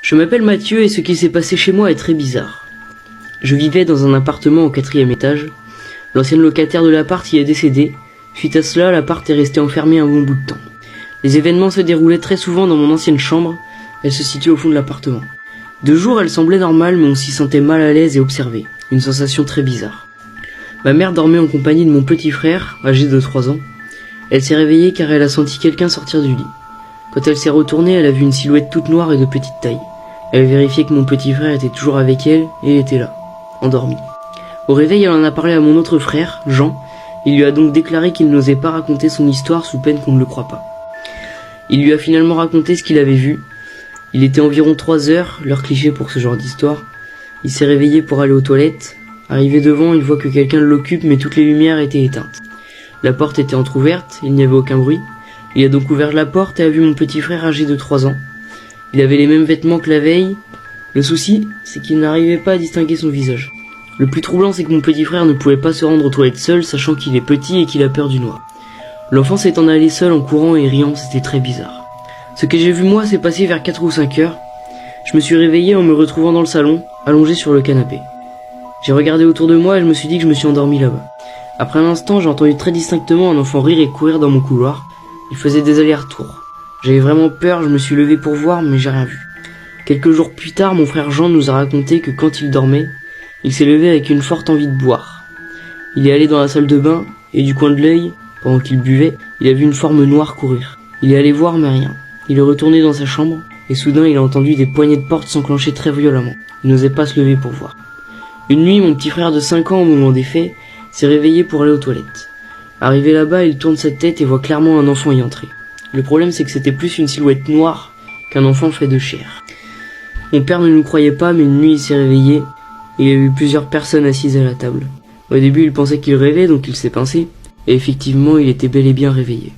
Je m'appelle Mathieu et ce qui s'est passé chez moi est très bizarre. Je vivais dans un appartement au 4e étage. L'ancienne locataire de l'appart y est décédée. Suite à cela, l'appart est resté enfermé un bon bout de temps. Les événements se déroulaient très souvent dans mon ancienne chambre. Elle se situe au fond de l'appartement. De jour, elle semblait normale, mais on s'y sentait mal à l'aise et observé. Une sensation très bizarre. Ma mère dormait en compagnie de mon petit frère, âgé de 3 ans. Elle s'est réveillée car elle a senti quelqu'un sortir du lit. Quand elle s'est retournée, elle a vu une silhouette toute noire et de petite taille. Elle a vérifié que mon petit frère était toujours avec elle, et il était là, endormi. Au réveil, elle en a parlé à mon autre frère, Jean. Il lui a donc déclaré qu'il n'osait pas raconter son histoire sous peine qu'on ne le croie pas. Il lui a finalement raconté ce qu'il avait vu. Il était environ 3 heures, l'heure cliché pour ce genre d'histoire. Il s'est réveillé pour aller aux toilettes. Arrivé devant, il voit que quelqu'un l'occupe, mais toutes les lumières étaient éteintes. La porte était entrouverte, il n'y avait aucun bruit. Il a donc ouvert la porte et a vu mon petit frère âgé de 3 ans. Il avait les mêmes vêtements que la veille. Le souci, c'est qu'il n'arrivait pas à distinguer son visage. Le plus troublant, c'est que mon petit frère ne pouvait pas se rendre aux toilettes seul, sachant qu'il est petit et qu'il a peur du noir. L'enfant s'est en allé seul en courant et riant, c'était très bizarre. Ce que j'ai vu moi s'est passé vers 4 ou 5 heures. Je me suis réveillé en me retrouvant dans le salon, allongé sur le canapé. J'ai regardé autour de moi et je me suis dit que je me suis endormi là-bas. Après un instant, j'ai entendu très distinctement un enfant rire et courir dans mon couloir. Il faisait des allers-retours. J'avais vraiment peur, je me suis levé pour voir, mais j'ai rien vu. Quelques jours plus tard, mon frère Jean nous a raconté que quand il dormait, il s'est levé avec une forte envie de boire. Il est allé dans la salle de bain, et du coin de l'œil, pendant qu'il buvait, il a vu une forme noire courir. Il est allé voir, mais rien. Il est retourné dans sa chambre, et soudain il a entendu des poignées de porte s'enclencher très violemment. Il n'osait pas se lever pour voir. Une nuit, mon petit frère de 5 ans, au moment des faits, s'est réveillé pour aller aux toilettes. Arrivé là-bas, il tourne sa tête et voit clairement un enfant y entrer. Le problème, c'est que c'était plus une silhouette noire qu'un enfant fait de chair. Mon père ne nous croyait pas, mais une nuit, il s'est réveillé et il a vu plusieurs personnes assises à la table. Au début, il pensait qu'il rêvait, donc il s'est pincé, et effectivement, il était bel et bien réveillé.